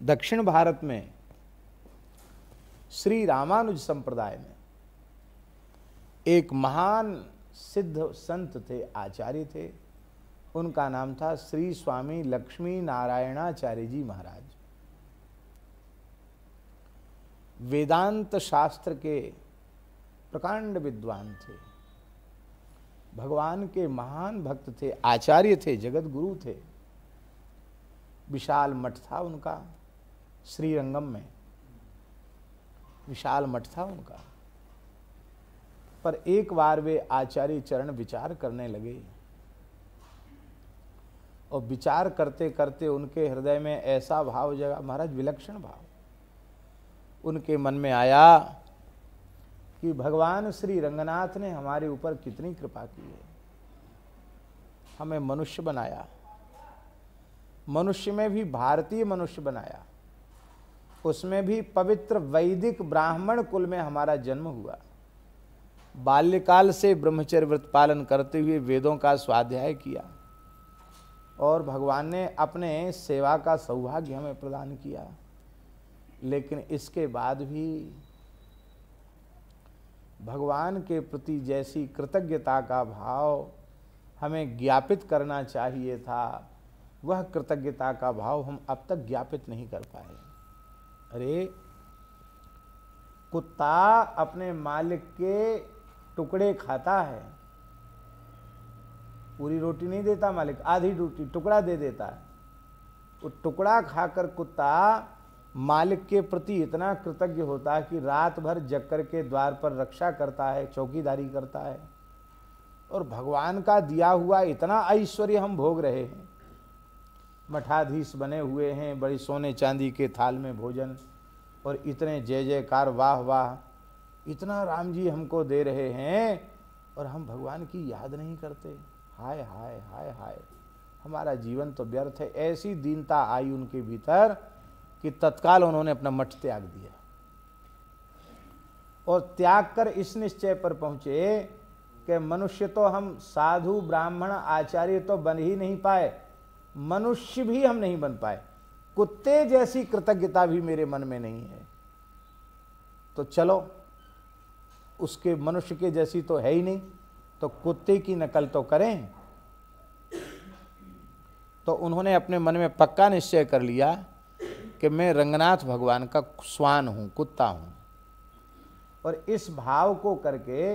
दक्षिण भारत में श्री रामानुज संप्रदाय में एक महान सिद्ध संत थे, आचार्य थे। उनका नाम था श्री स्वामी लक्ष्मी नारायणाचार्य जी महाराज। वेदांत शास्त्र के प्रकांड विद्वान थे, भगवान के महान भक्त थे, आचार्य थे, जगत गुरु थे। विशाल मठ था उनका, श्रीरंगम में विशाल मठ था उनका। पर एक बार वे आचार्य चरण विचार करने लगे और विचार करते करते उनके हृदय में ऐसा भाव जगा, महाराज विलक्षण भाव उनके मन में आया कि भगवान श्री रंगनाथ ने हमारे ऊपर कितनी कृपा की है। हमें मनुष्य बनाया, मनुष्य में भी भारतीय मनुष्य बनाया, उसमें भी पवित्र वैदिक ब्राह्मण कुल में हमारा जन्म हुआ। बाल्यकाल से ब्रह्मचर्य व्रत पालन करते हुए वेदों का स्वाध्याय किया और भगवान ने अपने सेवा का सौभाग्य हमें प्रदान किया। लेकिन इसके बाद भी भगवान के प्रति जैसी कृतज्ञता का भाव हमें ज्ञापित करना चाहिए था, वह कृतज्ञता का भाव हम अब तक ज्ञापित नहीं कर पाए। अरे कुत्ता अपने मालिक के टुकड़े खाता है, पूरी रोटी नहीं देता मालिक, आधी रोटी टुकड़ा दे देता है। वो टुकड़ा खाकर कुत्ता मालिक के प्रति इतना कृतज्ञ होता है कि रात भर जग कर के द्वार पर रक्षा करता है, चौकीदारी करता है। और भगवान का दिया हुआ इतना ऐश्वर्य हम भोग रहे हैं, मठाधीश बने हुए हैं, बड़ी सोने चांदी के थाल में भोजन और इतने जय जयकार वाह वाह, इतना राम जी हमको दे रहे हैं और हम भगवान की याद नहीं करते। हाय हाय हाय हाय, हमारा जीवन तो व्यर्थ है। ऐसी दीनता आई उनके भीतर कि तत्काल उन्होंने अपना मठ त्याग दिया और त्याग कर इस निश्चय पर पहुंचे कि मनुष्य तो हम साधु ब्राह्मण आचार्य तो बन ही नहीं पाए, मनुष्य भी हम नहीं बन पाए, कुत्ते जैसी कृतज्ञता भी मेरे मन में नहीं है। तो चलो उसके मनुष्य के जैसी तो है ही नहीं, तो कुत्ते की नकल तो करें। तो उन्होंने अपने मन में पक्का निश्चय कर लिया कि मैं रंगनाथ भगवान का श्वान हूं, कुत्ता हूं। और इस भाव को करके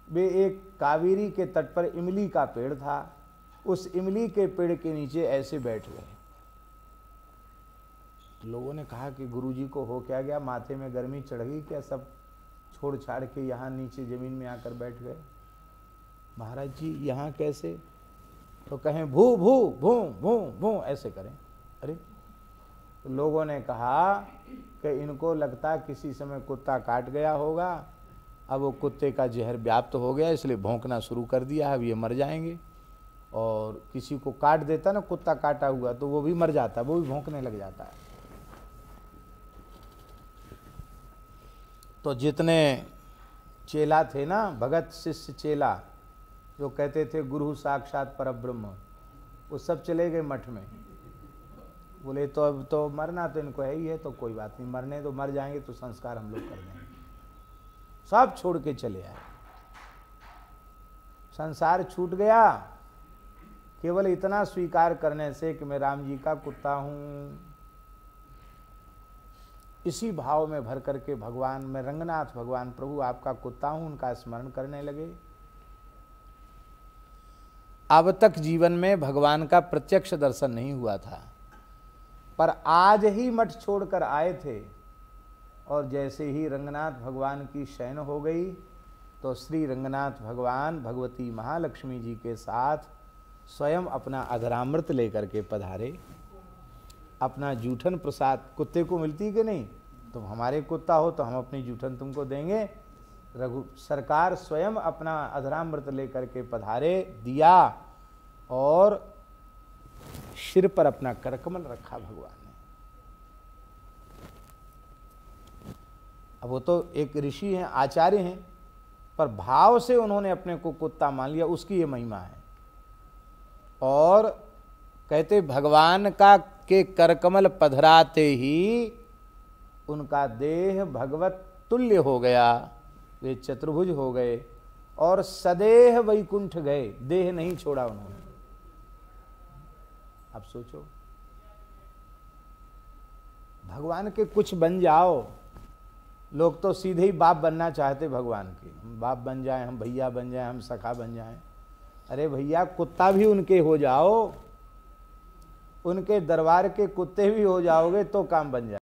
वे एक कावेरी के तट पर इमली का पेड़ था, उस इमली के पेड़ के नीचे ऐसे बैठ गए। लोगों ने कहा कि गुरुजी को हो क्या गया, माथे में गर्मी चढ़ गई क्या, सब छोड़ छाड़ के यहाँ नीचे जमीन में आकर बैठ गए। महाराज जी यहाँ कैसे, तो कहें भू भू भू भू भू ऐसे करें। अरे तो लोगों ने कहा कि इनको लगता किसी समय कुत्ता काट गया होगा, अब वो कुत्ते का जहर व्याप्त हो गया इसलिए भौंकना शुरू कर दिया, अब ये मर जाएंगे। और किसी को काट देता ना कुत्ता काटा हुआ तो वो भी मर जाता, वो भी भौंकने लग जाता है। तो जितने चेला थे ना, भगत शिष्य चेला, जो कहते थे गुरु साक्षात परब्रह्म, वो सब चले गए मठ में। बोले तो अब तो मरना तो इनको है ही है, तो कोई बात नहीं, मरने तो मर जाएंगे तो संस्कार हम लोग कर देंगे। सब छोड़ के चले आए, संसार छूट गया केवल इतना स्वीकार करने से कि मैं राम जी का कुत्ता हूं। इसी भाव में भर करके भगवान, मैं रंगनाथ भगवान प्रभु आपका कुत्ता हूं, उनका स्मरण करने लगे। अब तक जीवन में भगवान का प्रत्यक्ष दर्शन नहीं हुआ था, पर आज ही मठ छोड़कर आए थे और जैसे ही रंगनाथ भगवान की शयन हो गई तो श्री रंगनाथ भगवान भगवती महालक्ष्मी जी के साथ स्वयं अपना अधरामृत लेकर के पधारे। अपना जूठन प्रसाद कुत्ते को मिलती कि नहीं, तुम हमारे कुत्ता हो तो हम अपनी जूठन तुमको देंगे। रघु सरकार स्वयं अपना अधरामृत लेकर के पधारे, दिया और सिर पर अपना करकमल रखा भगवान ने। अब वो तो एक ऋषि हैं, आचार्य हैं, पर भाव से उन्होंने अपने को कुत्ता मान लिया, उसकी ये महिमा है। और कहते भगवान का के करकमल पधराते ही उनका देह भगवत तुल्य हो गया, वे चतुर्भुज हो गए और सदेह वैकुंठ गए, देह नहीं छोड़ा उन्होंने। अब सोचो, भगवान के कुछ बन जाओ। लोग तो सीधे ही बाप बनना चाहते भगवान के, हम बाप बन जाएं, हम भैया बन जाएं, हम सखा बन जाएं। अरे भैया, कुत्ता भी उनके हो जाओ, उनके दरबार के कुत्ते भी हो जाओगे तो काम बन जाए।